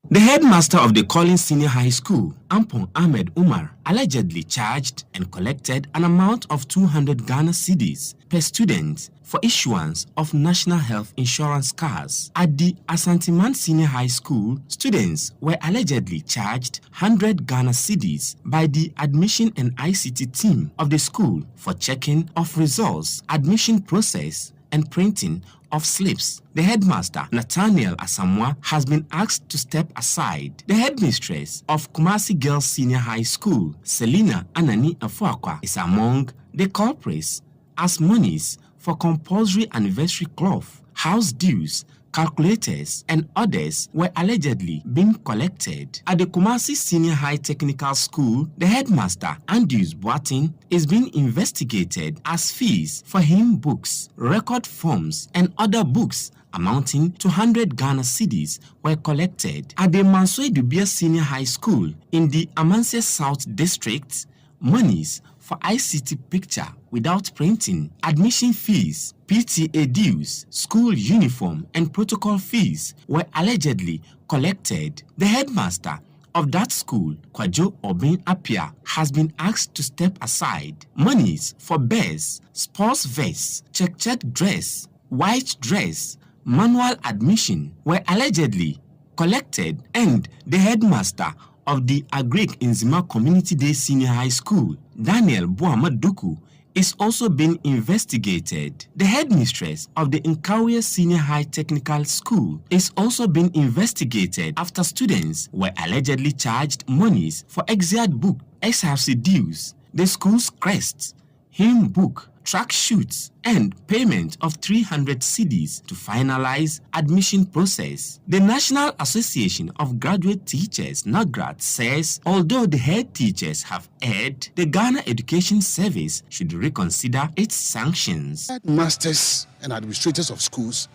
The headmaster of the Collins Senior High School, Ampon Ahmed Umar, allegedly charged and collected an amount of 200 Ghana cedis per student for issuance of National Health Insurance cards. At the Asantiman Senior High School, students were allegedly charged 100 Ghana cedis by the admission and ICT team of the school for checking of results, admission process, and printing of slips. The headmaster, Nathaniel Asamoah, has been asked to step aside. The headmistress of Kumasi Girls Senior High School, Selina Anani Afuakwa, is among the culprits, as monies for compulsory anniversary cloth, house dues, calculators, and others were allegedly being collected. At the Kumasi Senior High Technical School, the headmaster, Andrews Boatin, is being investigated as fees for hymn books, record forms, and other books amounting to 100 Ghana cedis were collected. At the Mansoy Dubia Senior High School in the Amansia South District, monies for ICT picture without printing, admission fees, PTA dues, school uniform, and protocol fees were allegedly collected. The headmaster of that school, Kwajo Obin Apia, has been asked to step aside. Monies for bears, sports vests, check dress, white dress, manual admission were allegedly collected, and the headmaster of the Agric Nzima Community Day Senior High School, Daniel Buamaduku, is also being investigated. The headmistress of the Nkawia Senior High Technical School is also being investigated after students were allegedly charged monies for Exead book, SRC dues, the school's crests, hymn book, track shoots, and payment of 300 cedis to finalize admission process. The National Association of Graduate Teachers, NAGRAT, says although the head teachers have erred, the Ghana Education Service should reconsider its sanctions. Masters and administrators of schools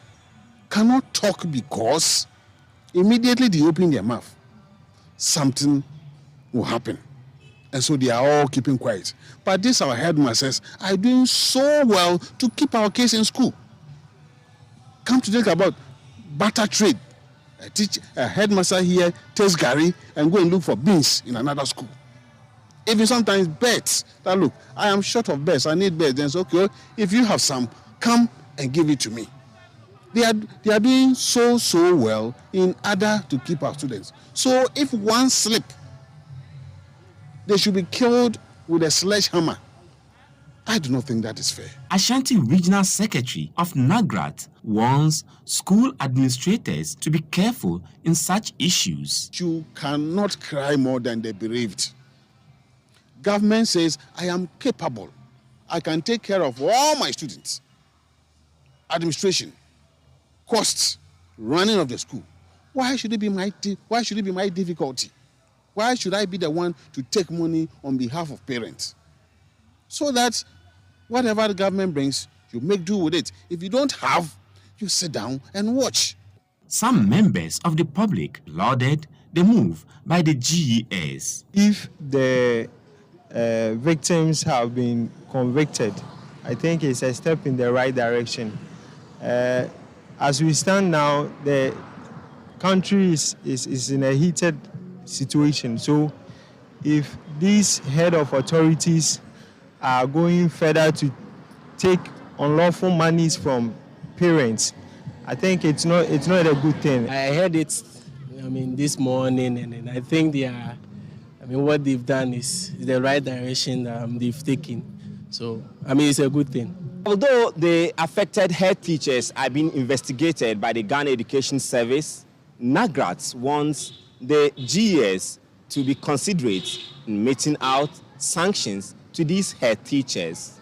cannot talk because immediately they open their mouth, something will happen. And so they are all keeping quiet. But these our headmasters are doing so well to keep our kids in school. Come to think about barter trade. A headmaster here takes Gary and go and look for beans in another school. Even sometimes birds. That look, I am short of birds. I need birds. Then it's okay. If you have some, come and give it to me. They are doing so well in order to keep our students. So if one slip, they should be killed with a sledgehammer. I do not think that is fair. Ashanti Regional Secretary of NAGRAT warns school administrators to be careful in such issues. You cannot cry more than the bereaved. Government says, I am capable. I can take care of all my students. Administration, costs, running of the school. Why should it be my difficulty? Why should I be the one to take money on behalf of parents? So that whatever the government brings, you make do with it. If you don't have, you sit down and watch. Some members of the public lauded the move by the GES. If the victims have been convicted, I think it's a step in the right direction. As we stand now, the country is in a heated situation. So if these head of authorities are going further to take unlawful monies from parents, I think it's not a good thing. I heard it, this morning, and I think what they've done is the right direction they've taken. So, it's a good thing. Although the affected head teachers are being investigated by the Ghana Education Service, NAGRAT wants the GES to be considerate in meting out sanctions to these head teachers.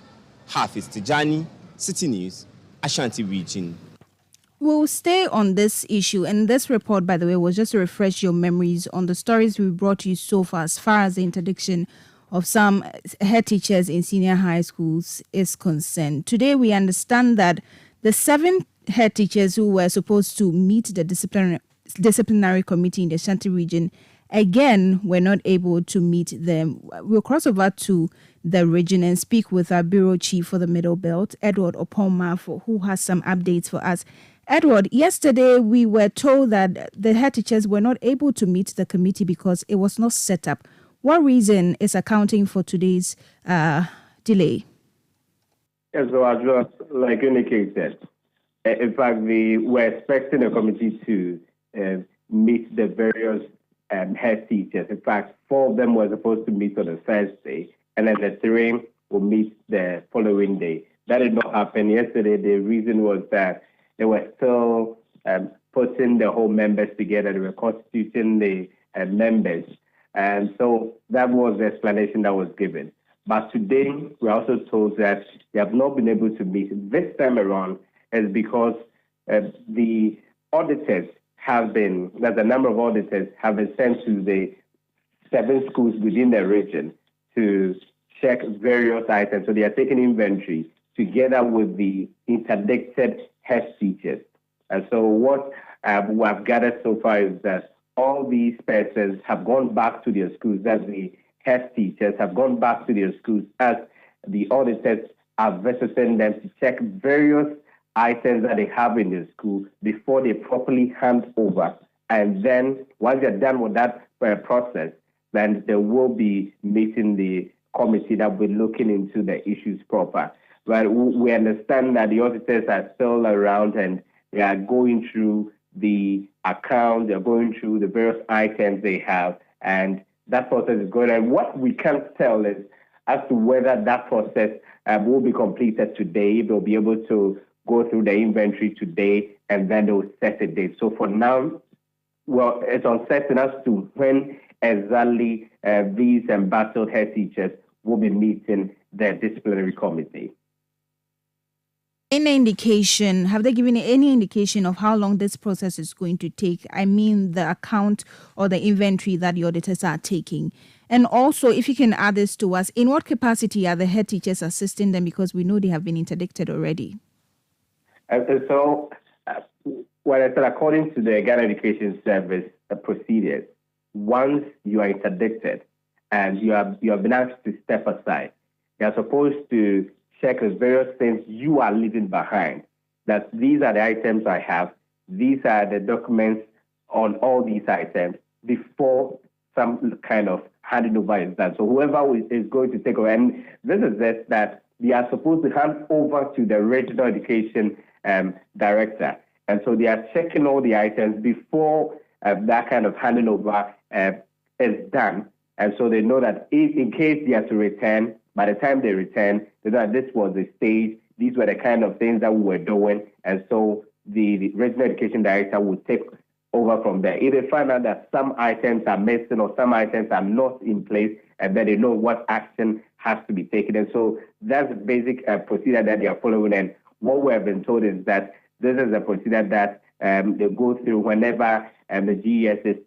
Hafiz Tijani, Citi News, Ashanti Region. We'll stay on this issue, and this report, by the way, was just to refresh your memories on the stories we brought you so far as the interdiction of some head teachers in senior high schools is concerned. Today, we understand that the 7 head teachers who were supposed to meet the disciplinary committee in the Ashanti region again were not able to meet them. We'll cross over to the region and speak with our bureau chief for the Middle Belt, Edward Oponmafo, who has some updates for us. Edward, yesterday we were told that the head teachers were not able to meet the committee because it was not set up. What reason is accounting for today's delay? Yes, so as well, like indicated, in fact, we were expecting a committee to meet the various head teachers. In fact, 4 of them were supposed to meet on a Thursday, and then the 3 will meet the following day. That did not happen yesterday. The reason was that they were still putting the whole members together. They were constituting the members. And so that was the explanation that was given. But today, we're also told that they have not been able to meet. This time around is because the auditors there's a number of auditors have been sent to the 7 schools within the region to check various items. So they are taking inventory together with the interdicted head teachers. And so what we have gathered so far is that all these persons have gone back to their schools, that the head teachers have gone back to their schools as the auditors are visiting them to check various items that they have in the school before they properly hand over. And then once they're done with that process, then they will be meeting the committee that will be looking into the issues proper. But we understand that the auditors are still around and they are going through the account, they're going through the various items they have, and that process is going on. What we can't tell is as to whether that process will be completed today. They'll be able to go through the inventory today, and then they'll set a date. So for now, well, it's uncertain as to when exactly these embattled head teachers will be meeting the disciplinary committee. Any indication, have they given any indication of how long this process is going to take? I mean, the account or the inventory that the auditors are taking. And also, if you can add this to us, in what capacity are the head teachers assisting them? Because we know they have been interdicted already. So, what I said, according to the Ghana Education Service procedures, once you are interdicted and you have been asked to step aside. You are supposed to check the various things you are leaving behind. That these are the items I have. These are the documents on all these items before some kind of handing over is done. So whoever is going to take over, and this is it, that they are supposed to hand over to the regional education director. And so they are checking all the items before that kind of handing over is done. And so they know that in case they are to return, by the time they return, they know that this was the stage, these were the kind of things that we were doing. And so the regional education director will take over from there. If they find out that some items are missing or some items are not in place, and then they know what action has to be taken. And so that's the basic procedure that they are following. And what we have been told is that this is a procedure that they go through whenever the GES is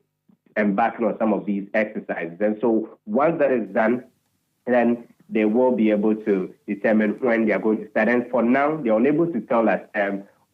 embarking on some of these exercises. And so once that is done, then they will be able to determine when they are going to start. And for now, they are unable to tell us.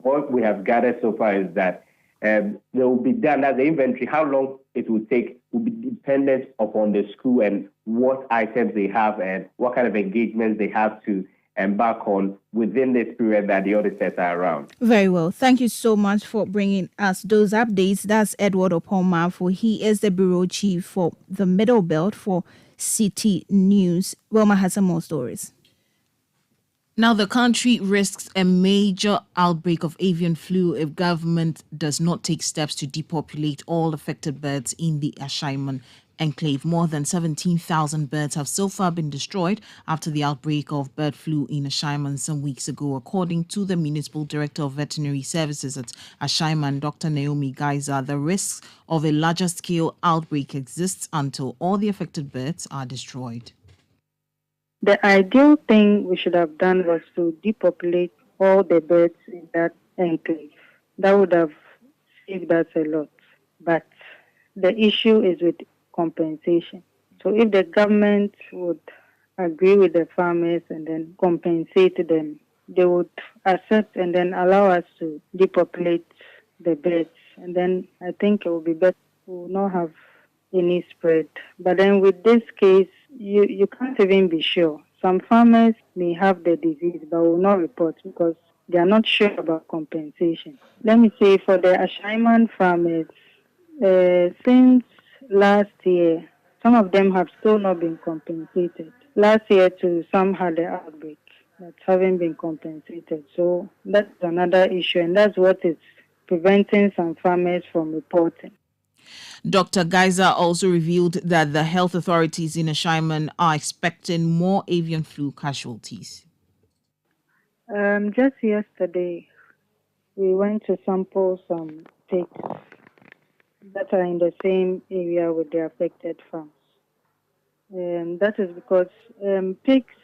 What we have gathered so far is that they will be done as the inventory. How long it will take will be dependent upon the school and what items they have and what kind of engagements they have to embark on within this period that the auditors are around. Very well. Thank you so much for bringing us those updates. That's Edward Oponmafo. He is the bureau chief for the Middle Belt for Citi News. Wilma has some more stories. Now, the country risks a major outbreak of avian flu if government does not take steps to depopulate all affected birds in the Ashaiman enclave. More than 17,000 birds have so far been destroyed after the outbreak of bird flu in Ashaiman some weeks ago, according to the Municipal Director of Veterinary Services at Ashaiman, Dr. Naomi Geiser. The risks of a larger scale outbreak exists until all the affected birds are destroyed. The ideal thing we should have done was to depopulate all the birds in that enclave. That would have saved us a lot. But the issue is with compensation. So if the government would agree with the farmers and then compensate them, they would accept and then allow us to depopulate the birds. And then I think it will be better. We will not have any spread. But then with this case, you can't even be sure. Some farmers may have the disease but will not report because they are not sure about compensation. Let me say for the Ashaiman farmers, since last year, some of them have still not been compensated. Last year too, some had the outbreak that haven't been compensated. So that's another issue, and that's what is preventing some farmers from reporting. Dr. Geiser also revealed that the health authorities in Ashaiman are expecting more avian flu casualties. Just yesterday, we went to sample some pigs that are in the same area with the affected farms. That is because pigs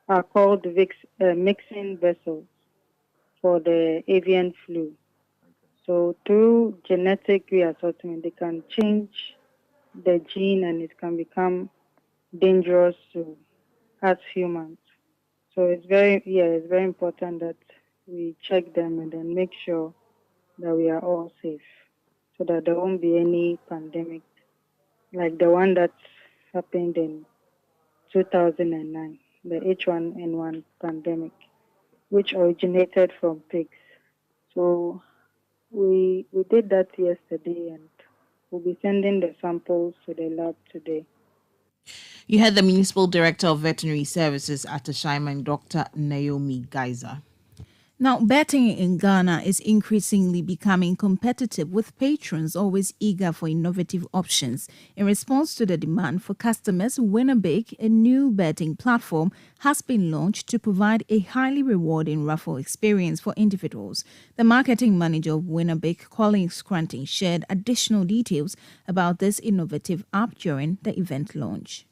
are called mixing vessels for the avian flu. So through genetic reassortment, they can change the gene and it can become dangerous to us humans. So it's very important that we check them and then make sure that we are all safe so that there won't be any pandemic like the one that happened in 2009, the H1N1 pandemic, which originated from pigs. So we did that yesterday and we'll be sending the samples to the lab today. You heard the Municipal Director of Veterinary Services at Ashaiman, Dr. Naomi Geiser. Now, betting in Ghana is increasingly becoming competitive, with patrons always eager for innovative options. In response to the demand for customers, Winnabig, a new betting platform, has been launched to provide a highly rewarding raffle experience for individuals. The marketing manager of Winnabig, Colin Scranton, shared additional details about this innovative app during the event launch.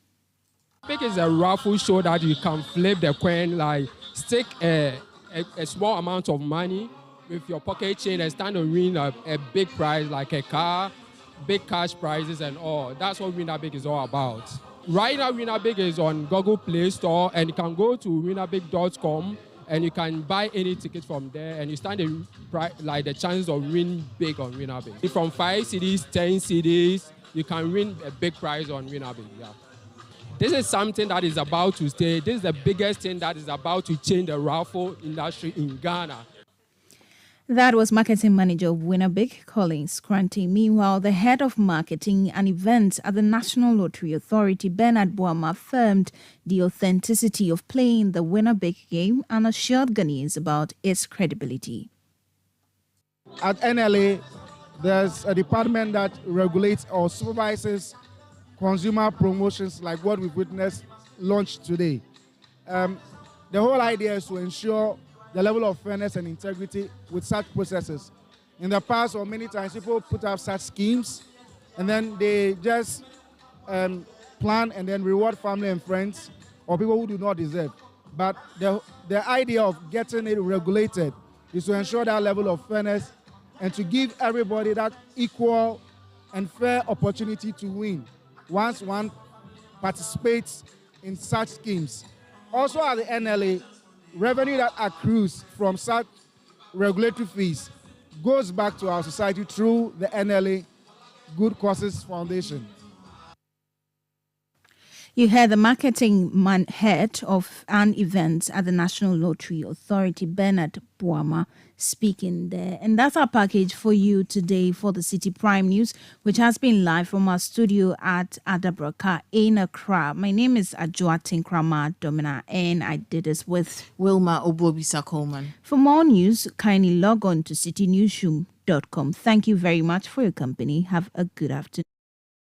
Winnabig is a raffle show that you can flip the coin, like stick a small amount of money with your pocket change and stand to win a big prize like a car, big cash prizes and all. That's what Winnabig is all about. Right now, Winnabig is on Google Play Store, and you can go to winnabig.com and you can buy any ticket from there, and you stand the chances of winning big on Winnabig. From 5 CDs, 10 CDs, you can win a big prize on Winnabig. Yeah. This is something that is about to stay. This is the biggest thing that is about to change the raffle industry in Ghana. That was marketing manager of Winnebig, Collins Kranti. Meanwhile, the head of marketing and events at the National Lottery Authority, Bernard Boama, affirmed the authenticity of playing the Winnebig game and assured Ghanaians about its credibility. At NLA, there's a department that regulates or supervises consumer promotions like what we've witnessed launched today. The whole idea is to ensure the level of fairness and integrity with such processes. In the past, or many times, people put up such schemes and then they just plan and then reward family and friends or people who do not deserve. But the idea of getting it regulated is to ensure that level of fairness and to give everybody that equal and fair opportunity to win once one participates in such schemes. Also at the NLA, revenue that accrues from such regulatory fees goes back to our society through the NLA Good Causes Foundation. You heard the marketing head of an event at the National Lottery Authority, Bernard Boama, speaking there. And that's our package for you today for the Citi Prime News, which has been live from our studio at Adabraka in Accra. My name is Ajua Tinkrama Domina, and I did this with Wilma Obobisa Coleman. For more news, kindly log on to citynewsroom.com. Thank you very much for your company. Have a good afternoon.